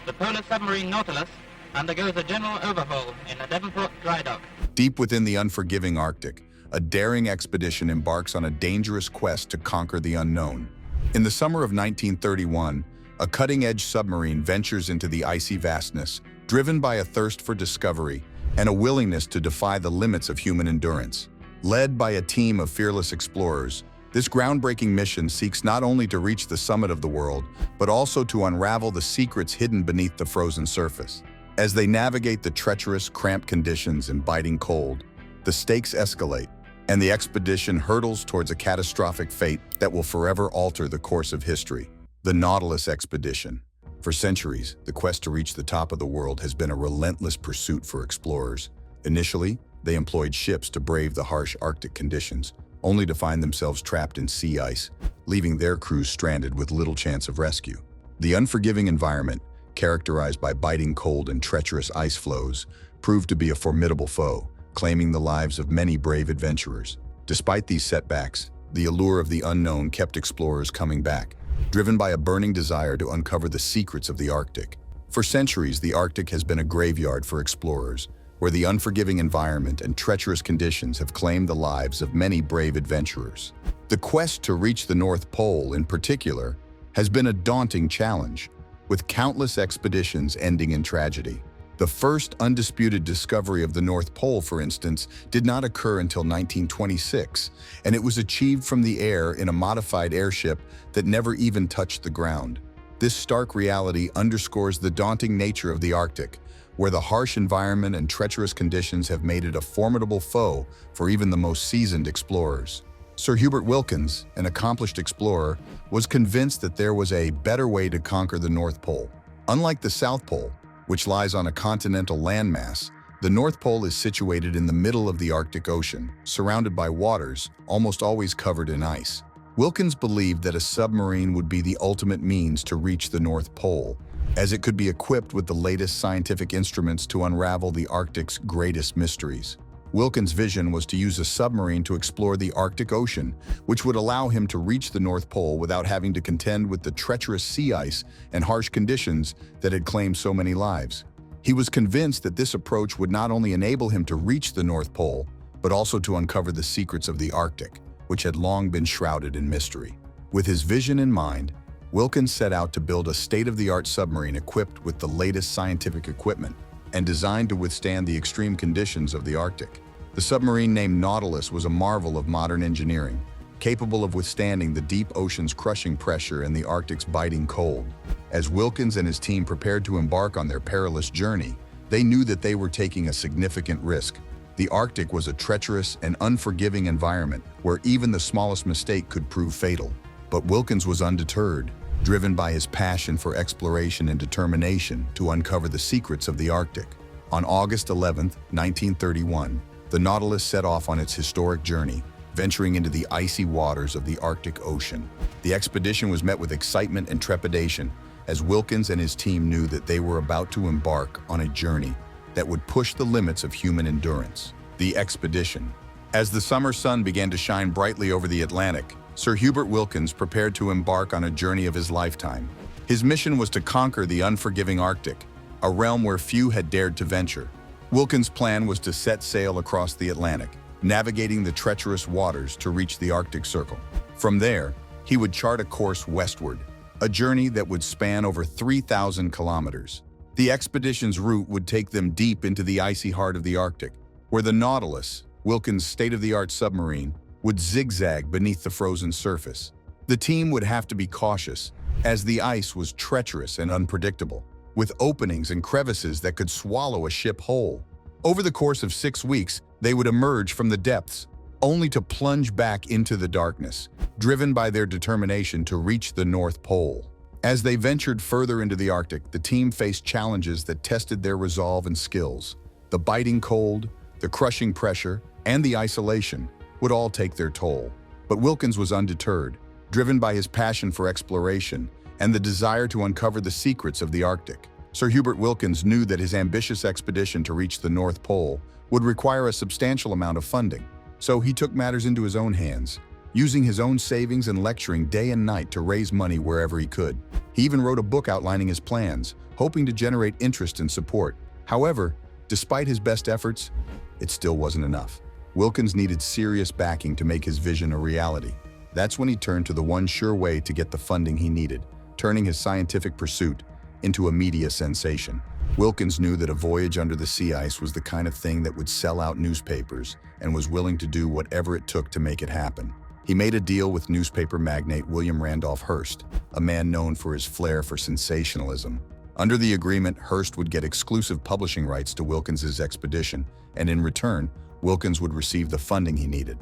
the polar submarine Nautilus undergoes a general overhaul in the Devonport dry dock. Deep within the unforgiving Arctic, a daring expedition embarks on a dangerous quest to conquer the unknown. In the summer of 1931, a cutting-edge submarine ventures into the icy vastness, driven by a thirst for discovery and a willingness to defy the limits of human endurance. Led by a team of fearless explorers, this groundbreaking mission seeks not only to reach the summit of the world, but also to unravel the secrets hidden beneath the frozen surface. As they navigate the treacherous, cramped conditions and biting cold, the stakes escalate, and the expedition hurtles towards a catastrophic fate that will forever alter the course of history. The Nautilus expedition. For centuries, the quest to reach the top of the world has been a relentless pursuit for explorers. Initially, they employed ships to brave the harsh Arctic conditions, only to find themselves trapped in sea ice, leaving their crews stranded with little chance of rescue. The unforgiving environment, characterized by biting cold and treacherous ice floes, proved to be a formidable foe, claiming the lives of many brave adventurers. Despite these setbacks, the allure of the unknown kept explorers coming back, driven by a burning desire to uncover the secrets of the Arctic. For centuries, the Arctic has been a graveyard for explorers, where the unforgiving environment and treacherous conditions have claimed the lives of many brave adventurers. The quest to reach the North Pole, in particular, has been a daunting challenge, with countless expeditions ending in tragedy. The first undisputed discovery of the North Pole, for instance, did not occur until 1926, and it was achieved from the air in a modified airship that never even touched the ground. This stark reality underscores the daunting nature of the Arctic, where the harsh environment and treacherous conditions have made it a formidable foe for even the most seasoned explorers. Sir Hubert Wilkins, an accomplished explorer, was convinced that there was a better way to conquer the North Pole. Unlike the South Pole, which lies on a continental landmass, the North Pole is situated in the middle of the Arctic Ocean, surrounded by waters, almost always covered in ice. Wilkins believed that a submarine would be the ultimate means to reach the North Pole, as it could be equipped with the latest scientific instruments to unravel the Arctic's greatest mysteries. Wilkins' vision was to use a submarine to explore the Arctic Ocean, which would allow him to reach the North Pole without having to contend with the treacherous sea ice and harsh conditions that had claimed so many lives. He was convinced that this approach would not only enable him to reach the North Pole, but also to uncover the secrets of the Arctic, which had long been shrouded in mystery. With his vision in mind, Wilkins set out to build a state-of-the-art submarine equipped with the latest scientific equipment and designed to withstand the extreme conditions of the Arctic. The submarine named Nautilus was a marvel of modern engineering, capable of withstanding the deep ocean's crushing pressure and the Arctic's biting cold. As Wilkins and his team prepared to embark on their perilous journey, they knew that they were taking a significant risk. The Arctic was a treacherous and unforgiving environment where even the smallest mistake could prove fatal. But Wilkins was undeterred, driven by his passion for exploration and determination to uncover the secrets of the Arctic. On August 11, 1931, the Nautilus set off on its historic journey, venturing into the icy waters of the Arctic Ocean. The expedition was met with excitement and trepidation, as Wilkins and his team knew that they were about to embark on a journey that would push the limits of human endurance. The expedition. As the summer sun began to shine brightly over the Atlantic, Sir Hubert Wilkins prepared to embark on a journey of his lifetime. His mission was to conquer the unforgiving Arctic, a realm where few had dared to venture. Wilkins' plan was to set sail across the Atlantic, navigating the treacherous waters to reach the Arctic Circle. From there, he would chart a course westward, a journey that would span over 3,000 kilometers. The expedition's route would take them deep into the icy heart of the Arctic, where the Nautilus, Wilkins' state-of-the-art submarine, would zigzag beneath the frozen surface. The team would have to be cautious, as the ice was treacherous and unpredictable, with openings and crevices that could swallow a ship whole. Over the course of 6 weeks, they would emerge from the depths, only to plunge back into the darkness, driven by their determination to reach the North Pole. As they ventured further into the Arctic, the team faced challenges that tested their resolve and skills. The biting cold, the crushing pressure, and the isolation would all take their toll. But Wilkins was undeterred, driven by his passion for exploration and the desire to uncover the secrets of the Arctic. Sir Hubert Wilkins knew that his ambitious expedition to reach the North Pole would require a substantial amount of funding, so he took matters into his own hands. using his own savings and lecturing day and night to raise money wherever he could. He even wrote a book outlining his plans, hoping to generate interest and support. However, despite his best efforts, it still wasn't enough. Wilkins needed serious backing to make his vision a reality. That's when he turned to the one sure way to get the funding he needed, turning his scientific pursuit into a media sensation. Wilkins knew that a voyage under the sea ice was the kind of thing that would sell out newspapers and was willing to do whatever it took to make it happen. He made a deal with newspaper magnate William Randolph Hearst, a man known for his flair for sensationalism. Under the agreement, Hearst would get exclusive publishing rights to Wilkins's expedition, and in return, Wilkins would receive the funding he needed.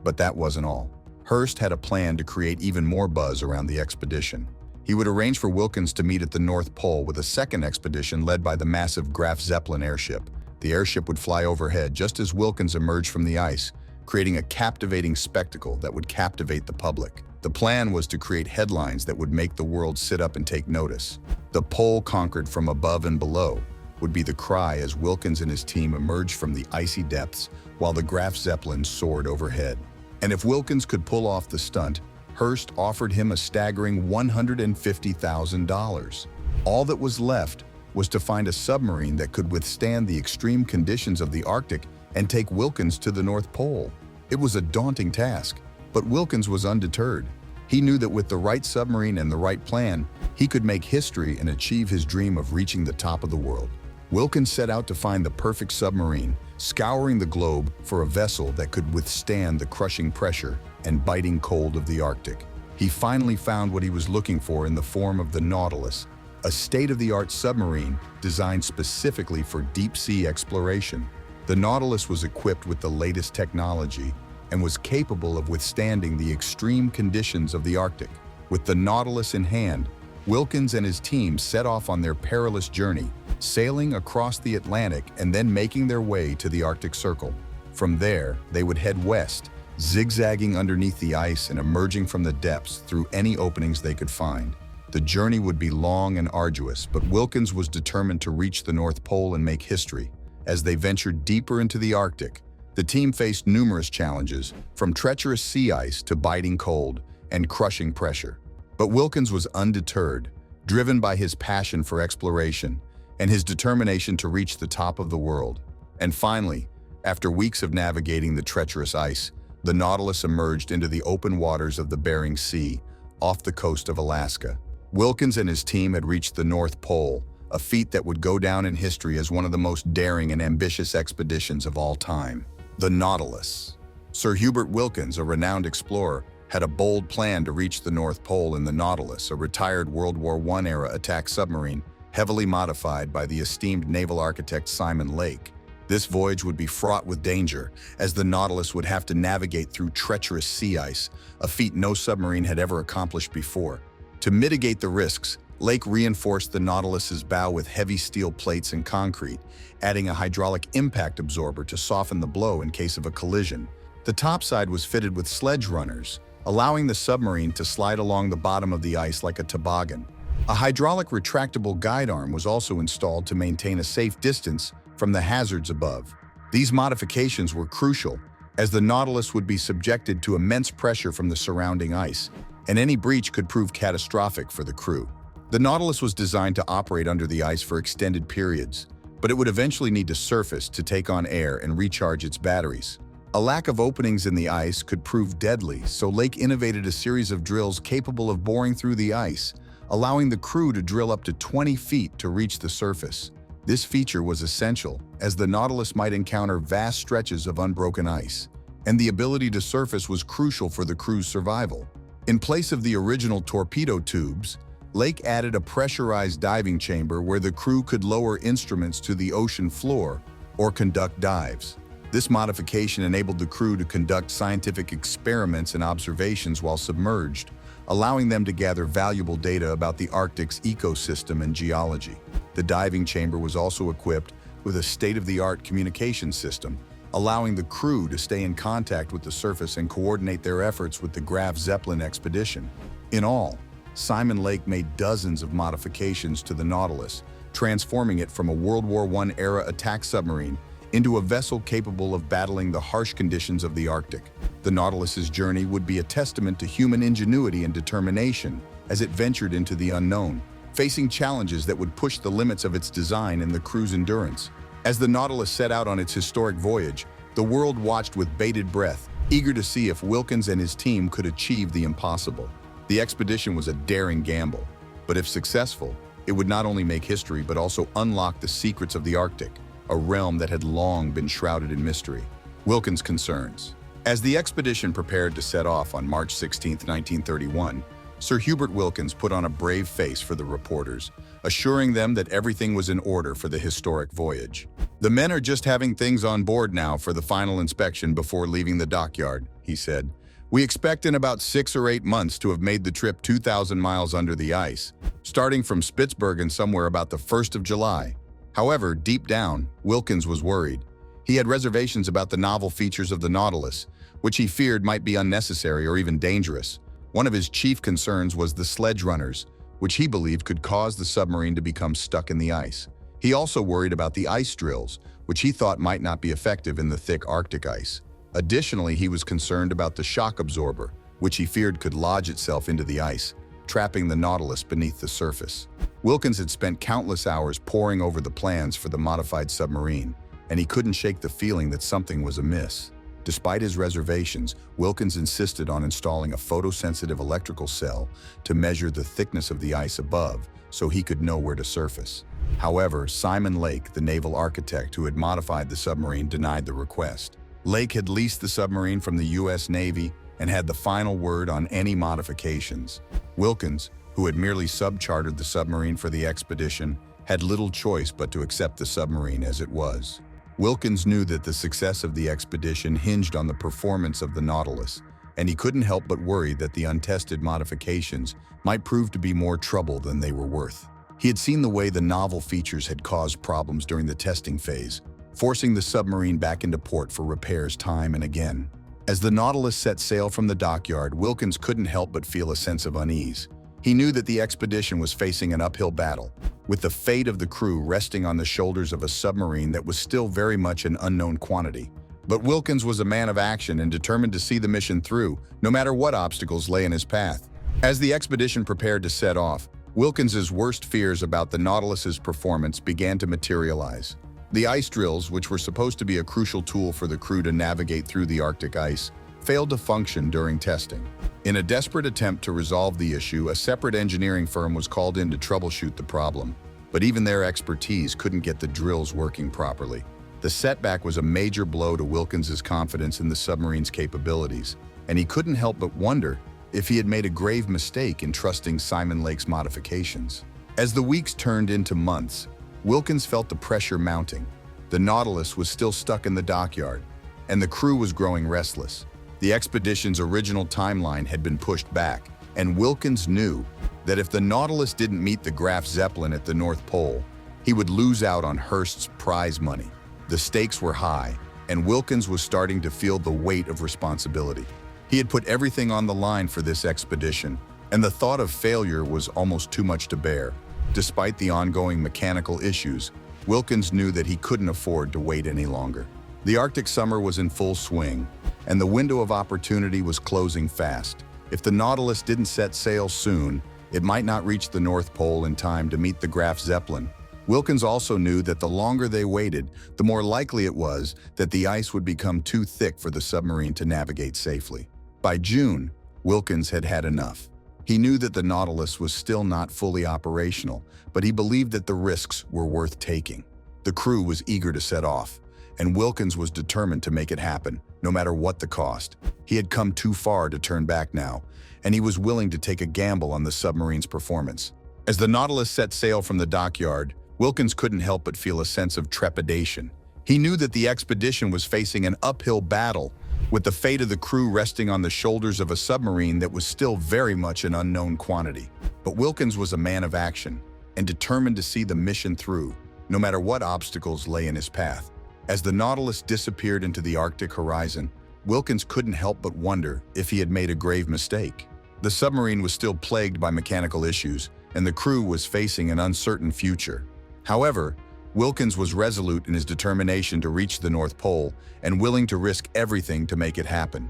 But that wasn't all. Hearst had a plan to create even more buzz around the expedition. He would arrange for Wilkins to meet at the North Pole with a second expedition led by the massive Graf Zeppelin airship. The airship would fly overhead just as Wilkins emerged from the ice, creating a captivating spectacle that would captivate the public. The plan was to create headlines that would make the world sit up and take notice. "The pole conquered from above and below" would be the cry as Wilkins and his team emerged from the icy depths while the Graf Zeppelin soared overhead. And if Wilkins could pull off the stunt, Hearst offered him a staggering $150,000. All that was left was to find a submarine that could withstand the extreme conditions of the Arctic and take Wilkins to the North Pole. It was a daunting task, but Wilkins was undeterred. He knew that with the right submarine and the right plan, he could make history and achieve his dream of reaching the top of the world. Wilkins set out to find the perfect submarine, scouring the globe for a vessel that could withstand the crushing pressure and biting cold of the Arctic. He finally found what he was looking for in the form of the Nautilus, a state-of-the-art submarine designed specifically for deep-sea exploration. The Nautilus was equipped with the latest technology and was capable of withstanding the extreme conditions of the Arctic. With the Nautilus in hand, Wilkins and his team set off on their perilous journey, sailing across the Atlantic and then making their way to the Arctic Circle. From there, they would head west, zigzagging underneath the ice and emerging from the depths through any openings they could find. The journey would be long and arduous, but Wilkins was determined to reach the North Pole and make history. As they ventured deeper into the Arctic, the team faced numerous challenges, from treacherous sea ice to biting cold and crushing pressure. But Wilkins was undeterred, driven by his passion for exploration and his determination to reach the top of the world. And finally, after weeks of navigating the treacherous ice, the Nautilus emerged into the open waters of the Bering Sea, off the coast of Alaska. Wilkins and his team had reached the North Pole, a feat that would go down in history as one of the most daring and ambitious expeditions of all time. The Nautilus. Sir Hubert Wilkins, a renowned explorer, had a bold plan to reach the North Pole in the Nautilus, a retired World War I-era attack submarine, heavily modified by the esteemed naval architect Simon Lake. This voyage would be fraught with danger, as the Nautilus would have to navigate through treacherous sea ice, a feat no submarine had ever accomplished before. To mitigate the risks, Lake reinforced the Nautilus's bow with heavy steel plates and concrete, adding a hydraulic impact absorber to soften the blow in case of a collision. The topside was fitted with sledge runners, allowing the submarine to slide along the bottom of the ice like a toboggan. A hydraulic retractable guide arm was also installed to maintain a safe distance from the hazards above. These modifications were crucial, as the Nautilus would be subjected to immense pressure from the surrounding ice, and any breach could prove catastrophic for the crew. The Nautilus was designed to operate under the ice for extended periods, but it would eventually need to surface to take on air and recharge its batteries. A lack of openings in the ice could prove deadly, so Lake innovated a series of drills capable of boring through the ice, allowing the crew to drill up to 20 feet to reach the surface. This feature was essential, as the Nautilus might encounter vast stretches of unbroken ice, and the ability to surface was crucial for the crew's survival. In place of the original torpedo tubes, Lake added a pressurized diving chamber where the crew could lower instruments to the ocean floor or conduct dives. This modification enabled the crew to conduct scientific experiments and observations while submerged, allowing them to gather valuable data about the Arctic's ecosystem and geology. The diving chamber was also equipped with a state-of-the-art communication system, allowing the crew to stay in contact with the surface and coordinate their efforts with the Graf Zeppelin expedition. In all, Simon Lake made dozens of modifications to the Nautilus, transforming it from a World War I-era attack submarine into a vessel capable of battling the harsh conditions of the Arctic. The Nautilus's journey would be a testament to human ingenuity and determination as it ventured into the unknown, facing challenges that would push the limits of its design and the crew's endurance. As the Nautilus set out on its historic voyage, the world watched with bated breath, eager to see if Wilkins and his team could achieve the impossible. The expedition was a daring gamble, but if successful, it would not only make history but also unlock the secrets of the Arctic, a realm that had long been shrouded in mystery. Wilkins' concerns. As the expedition prepared to set off on March 16, 1931, Sir Hubert Wilkins put on a brave face for the reporters, assuring them that everything was in order for the historic voyage. "The men are just having things on board now for the final inspection before leaving the dockyard," he said. "We expect in about 6 or 8 months to have made the trip 2,000 miles under the ice, starting from Spitsbergen somewhere about the 1st of July. However, deep down, Wilkins was worried. He had reservations about the novel features of the Nautilus, which he feared might be unnecessary or even dangerous. One of his chief concerns was the sledge runners, which he believed could cause the submarine to become stuck in the ice. He also worried about the ice drills, which he thought might not be effective in the thick Arctic ice. Additionally, he was concerned about the shock absorber, which he feared could lodge itself into the ice, trapping the Nautilus beneath the surface. Wilkins had spent countless hours poring over the plans for the modified submarine, and he couldn't shake the feeling that something was amiss. Despite his reservations, Wilkins insisted on installing a photosensitive electrical cell to measure the thickness of the ice above so he could know where to surface. However, Simon Lake, the naval architect who had modified the submarine, denied the request. Lake had leased the submarine from the U.S. Navy and had the final word on any modifications. Wilkins, who had merely subchartered the submarine for the expedition, had little choice but to accept the submarine as it was. Wilkins knew that the success of the expedition hinged on the performance of the Nautilus, and he couldn't help but worry that the untested modifications might prove to be more trouble than they were worth. He had seen the way the novel features had caused problems during the testing phase, forcing the submarine back into port for repairs time and again. As the Nautilus set sail from the dockyard, Wilkins couldn't help but feel a sense of unease. He knew that the expedition was facing an uphill battle, with the fate of the crew resting on the shoulders of a submarine that was still very much an unknown quantity. But Wilkins was a man of action and determined to see the mission through, no matter what obstacles lay in his path. As the expedition prepared to set off, Wilkins's worst fears about the Nautilus's performance began to materialize. The ice drills, which were supposed to be a crucial tool for the crew to navigate through the Arctic ice, failed to function during testing. In a desperate attempt to resolve the issue, a separate engineering firm was called in to troubleshoot the problem, but even their expertise couldn't get the drills working properly. The setback was a major blow to Wilkins's confidence in the submarine's capabilities, and he couldn't help but wonder if he had made a grave mistake in trusting Simon Lake's modifications. As the weeks turned into months, Wilkins felt the pressure mounting. The Nautilus was still stuck in the dockyard, and the crew was growing restless. The expedition's original timeline had been pushed back, and Wilkins knew that if the Nautilus didn't meet the Graf Zeppelin at the North Pole, he would lose out on Hearst's prize money. The stakes were high, and Wilkins was starting to feel the weight of responsibility. He had put everything on the line for this expedition, and the thought of failure was almost too much to bear. Despite the ongoing mechanical issues, Wilkins knew that he couldn't afford to wait any longer. The Arctic summer was in full swing, and the window of opportunity was closing fast. If the Nautilus didn't set sail soon, it might not reach the North Pole in time to meet the Graf Zeppelin. Wilkins also knew that the longer they waited, the more likely it was that the ice would become too thick for the submarine to navigate safely. By June, Wilkins had had enough. He knew that the Nautilus was still not fully operational, but he believed that the risks were worth taking. The crew was eager to set off, and Wilkins was determined to make it happen, no matter what the cost. He had come too far to turn back now, and he was willing to take a gamble on the submarine's performance. As the Nautilus set sail from the dockyard, Wilkins couldn't help but feel a sense of trepidation. He knew that the expedition was facing an uphill battle, with the fate of the crew resting on the shoulders of a submarine that was still very much an unknown quantity. But Wilkins was a man of action, and determined to see the mission through, no matter what obstacles lay in his path. As the Nautilus disappeared into the Arctic horizon, Wilkins couldn't help but wonder if he had made a grave mistake. The submarine was still plagued by mechanical issues, and the crew was facing an uncertain future. However, Wilkins was resolute in his determination to reach the North Pole and willing to risk everything to make it happen.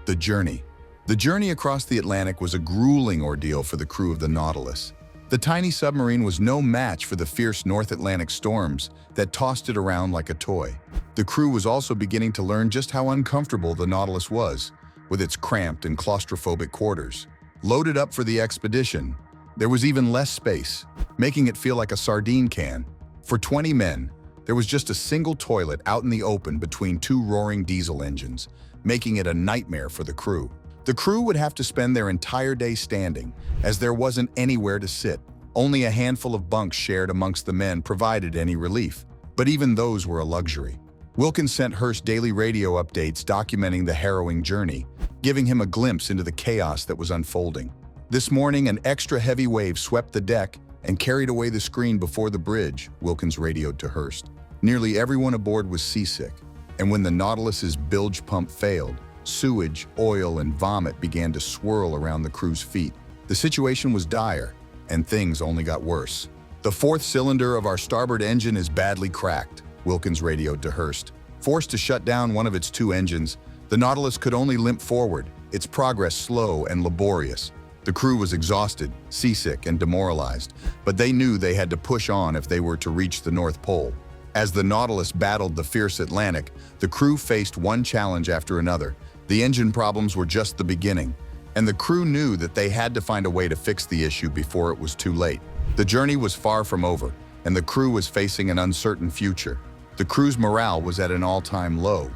The journey. The journey across the Atlantic was a grueling ordeal for the crew of the Nautilus. The tiny submarine was no match for the fierce North Atlantic storms that tossed it around like a toy. The crew was also beginning to learn just how uncomfortable the Nautilus was, with its cramped and claustrophobic quarters. Loaded up for the expedition, there was even less space, making it feel like a sardine can. For 20 men, there was just a single toilet out in the open between two roaring diesel engines, making it a nightmare for the crew. The crew would have to spend their entire day standing, as there wasn't anywhere to sit. Only a handful of bunks shared amongst the men provided any relief, but even those were a luxury. Wilkins sent Hurst daily radio updates documenting the harrowing journey, giving him a glimpse into the chaos that was unfolding. This morning, an extra heavy wave swept the deck and carried away the screen before the bridge, Wilkins radioed to Hurst. Nearly everyone aboard was seasick, and when the Nautilus's bilge pump failed, sewage, oil, and vomit began to swirl around the crew's feet. The situation was dire, and things only got worse. "The fourth cylinder of our starboard engine is badly cracked," Wilkins radioed to Hurst. Forced to shut down one of its two engines, the Nautilus could only limp forward, its progress slow and laborious. The crew was exhausted, seasick, and demoralized, but they knew they had to push on if they were to reach the North Pole. As the Nautilus battled the fierce Atlantic, the crew faced one challenge after another. The engine problems were just the beginning, and the crew knew that they had to find a way to fix the issue before it was too late. The journey was far from over, and the crew was facing an uncertain future. The crew's morale was at an all-time low,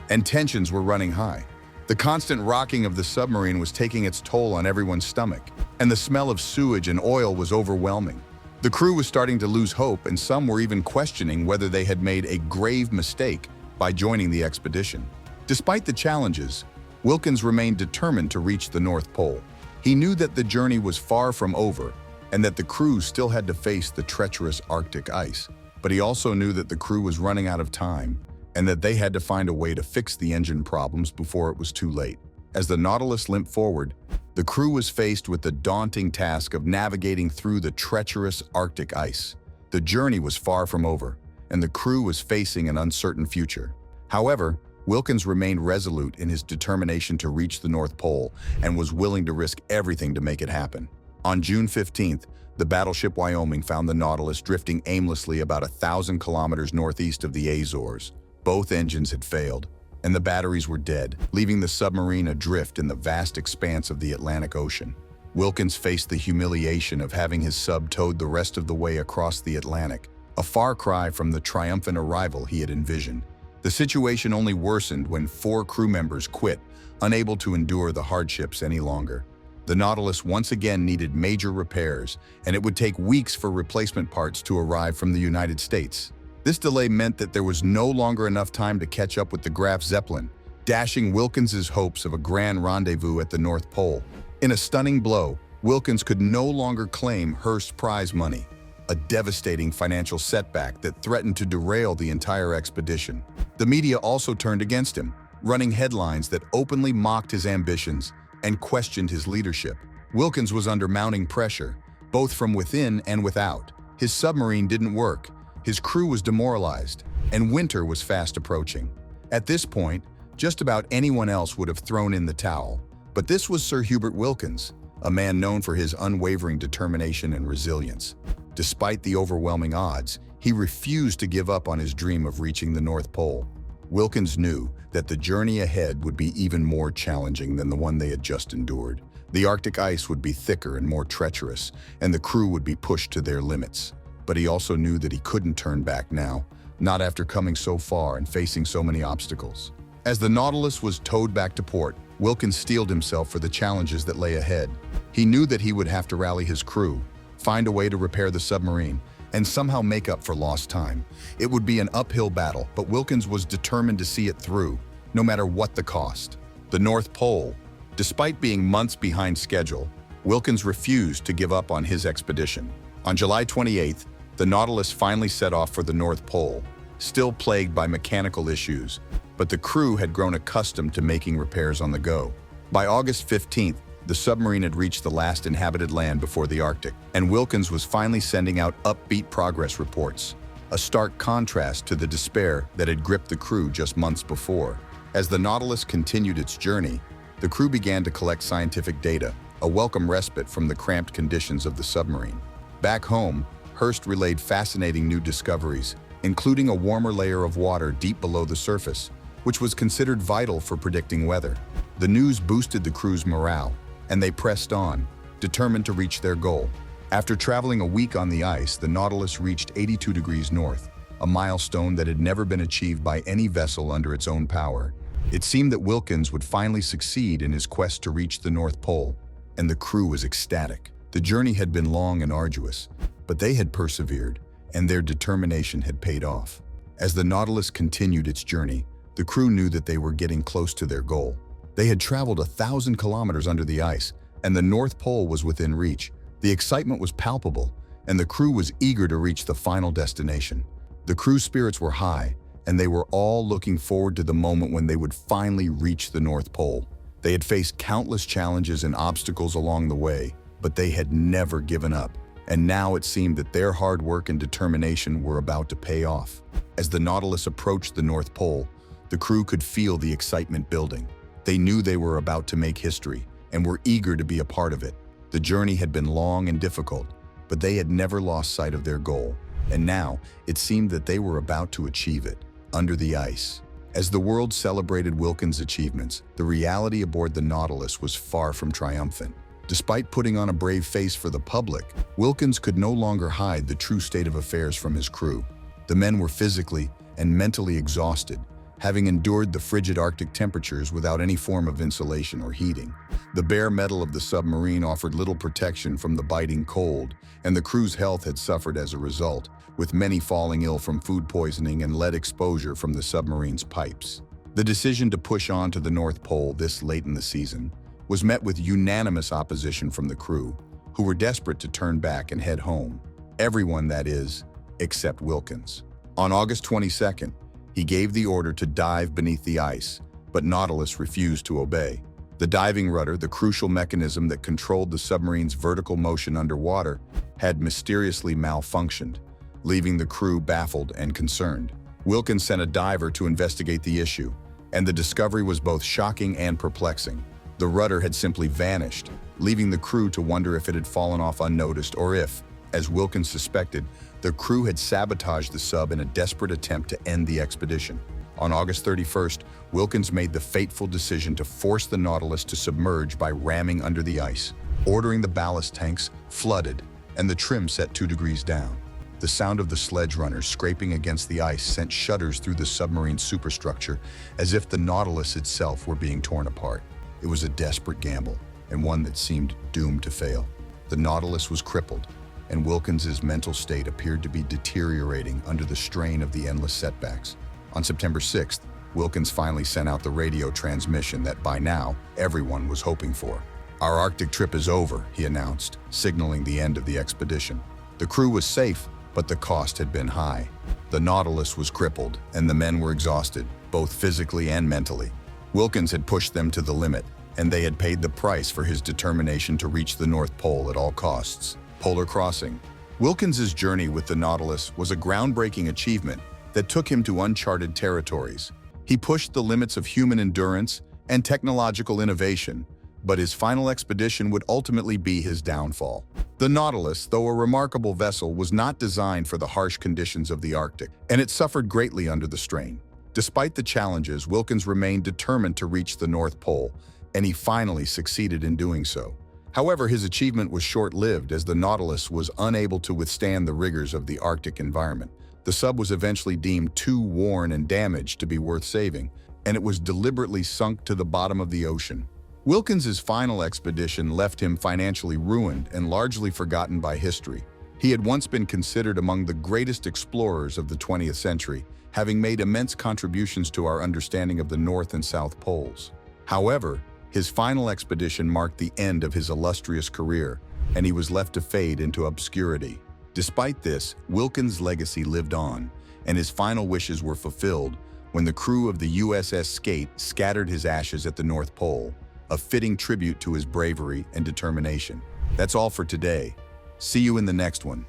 and tensions were running high. The constant rocking of the submarine was taking its toll on everyone's stomach, and the smell of sewage and oil was overwhelming. The crew was starting to lose hope, and some were even questioning whether they had made a grave mistake by joining the expedition. Despite the challenges, Wilkins remained determined to reach the North Pole. He knew that the journey was far from over and that the crew still had to face the treacherous Arctic ice. But he also knew that the crew was running out of time and that they had to find a way to fix the engine problems before it was too late. As the Nautilus limped forward, the crew was faced with the daunting task of navigating through the treacherous Arctic ice. The journey was far from over, and the crew was facing an uncertain future. However, Wilkins remained resolute in his determination to reach the North Pole and was willing to risk everything to make it happen. On June 15th, the battleship Wyoming found the Nautilus drifting aimlessly about 1,000 kilometers northeast of the Azores. Both engines had failed, and the batteries were dead, leaving the submarine adrift in the vast expanse of the Atlantic Ocean. Wilkins faced the humiliation of having his sub towed the rest of the way across the Atlantic, a far cry from the triumphant arrival he had envisioned. The situation only worsened when 4 crew members quit, unable to endure the hardships any longer. The Nautilus once again needed major repairs, and it would take weeks for replacement parts to arrive from the United States. This delay meant that there was no longer enough time to catch up with the Graf Zeppelin, dashing Wilkins's hopes of a grand rendezvous at the North Pole. In a stunning blow, Wilkins could no longer claim Hurst's prize money, a devastating financial setback that threatened to derail the entire expedition. The media also turned against him, running headlines that openly mocked his ambitions and questioned his leadership. Wilkins was under mounting pressure, both from within and without. His submarine didn't work, his crew was demoralized, and winter was fast approaching. At this point, just about anyone else would have thrown in the towel. But this was Sir Hubert Wilkins, a man known for his unwavering determination and resilience. Despite the overwhelming odds, he refused to give up on his dream of reaching the North Pole. Wilkins knew that the journey ahead would be even more challenging than the one they had just endured. The Arctic ice would be thicker and more treacherous, and the crew would be pushed to their limits. But he also knew that he couldn't turn back now, not after coming so far and facing so many obstacles. As the Nautilus was towed back to port, Wilkins steeled himself for the challenges that lay ahead. He knew that he would have to rally his crew, find a way to repair the submarine, and somehow make up for lost time. It would be an uphill battle, but Wilkins was determined to see it through, no matter what the cost. The North Pole. Despite being months behind schedule, Wilkins refused to give up on his expedition. On July 28th, the Nautilus finally set off for the North Pole, still plagued by mechanical issues, but the crew had grown accustomed to making repairs on the go. By August 15th, the submarine had reached the last inhabited land before the Arctic, and Wilkins was finally sending out upbeat progress reports. a stark contrast to the despair that had gripped the crew just months before. As the Nautilus continued its journey, the crew began to collect scientific data, a welcome respite from the cramped conditions of the submarine. Back home, Hearst relayed fascinating new discoveries, including a warmer layer of water deep below the surface, which was considered vital for predicting weather. The news boosted the crew's morale, and they pressed on, determined to reach their goal. After traveling a week on the ice, the Nautilus reached 82 degrees north, a milestone that had never been achieved by any vessel under its own power. It seemed that Wilkins would finally succeed in his quest to reach the North Pole, and the crew was ecstatic. The journey had been long and arduous, but they had persevered, and their determination had paid off. As the Nautilus continued its journey, the crew knew that they were getting close to their goal. They had traveled 1,000 kilometers under the ice, and the North Pole was within reach. The excitement was palpable, and the crew was eager to reach the final destination. The crew's spirits were high, and they were all looking forward to the moment when they would finally reach the North Pole. They had faced countless challenges and obstacles along the way, but they had never given up. And now it seemed that their hard work and determination were about to pay off. As the Nautilus approached the North Pole, the crew could feel the excitement building. They knew they were about to make history and were eager to be a part of it. The journey had been long and difficult, but they had never lost sight of their goal. And now it seemed that they were about to achieve it, under the ice. As the world celebrated Wilkins' achievements, the reality aboard the Nautilus was far from triumphant. Despite putting on a brave face for the public, Wilkins could no longer hide the true state of affairs from his crew. The men were physically and mentally exhausted, having endured the frigid Arctic temperatures without any form of insulation or heating. The bare metal of the submarine offered little protection from the biting cold, and the crew's health had suffered as a result, with many falling ill from food poisoning and lead exposure from the submarine's pipes. The decision to push on to the North Pole this late in the season was met with unanimous opposition from the crew, who were desperate to turn back and head home. Everyone, that is, except Wilkins. On August 22nd, he gave the order to dive beneath the ice, but Nautilus refused to obey. The diving rudder, the crucial mechanism that controlled the submarine's vertical motion underwater, had mysteriously malfunctioned, leaving the crew baffled and concerned. Wilkins sent a diver to investigate the issue, and the discovery was both shocking and perplexing. The rudder had simply vanished, leaving the crew to wonder if it had fallen off unnoticed or if, as Wilkins suspected, the crew had sabotaged the sub in a desperate attempt to end the expedition. On August 31st, Wilkins made the fateful decision to force the Nautilus to submerge by ramming under the ice, ordering the ballast tanks flooded and the trim set 2 degrees down. The sound of the sledge runners scraping against the ice sent shudders through the submarine's superstructure, as if the Nautilus itself were being torn apart. It was a desperate gamble, and one that seemed doomed to fail. The Nautilus was crippled, and Wilkins's mental state appeared to be deteriorating under the strain of the endless setbacks. On September 6th, Wilkins finally sent out the radio transmission that by now everyone was hoping for. "Our Arctic trip is over," he announced, signaling the end of the expedition. The crew was safe, but the cost had been high. The Nautilus was crippled, and the men were exhausted, both physically and mentally. Wilkins had pushed them to the limit, and they had paid the price for his determination to reach the North Pole at all costs. Polar crossing. Wilkins's journey with the Nautilus was a groundbreaking achievement that took him to uncharted territories. He pushed the limits of human endurance and technological innovation, but his final expedition would ultimately be his downfall. The Nautilus, though a remarkable vessel, was not designed for the harsh conditions of the Arctic, and it suffered greatly under the strain. Despite the challenges, Wilkins remained determined to reach the North Pole, and he finally succeeded in doing so. However, his achievement was short-lived, as the Nautilus was unable to withstand the rigors of the Arctic environment. The sub was eventually deemed too worn and damaged to be worth saving, and it was deliberately sunk to the bottom of the ocean. Wilkins's final expedition left him financially ruined and largely forgotten by history. He had once been considered among the greatest explorers of the 20th century, having made immense contributions to our understanding of the North and South Poles. However, his final expedition marked the end of his illustrious career, and he was left to fade into obscurity. Despite this, Wilkins' legacy lived on, and his final wishes were fulfilled when the crew of the USS Skate scattered his ashes at the North Pole, a fitting tribute to his bravery and determination. That's all for today. See you in the next one.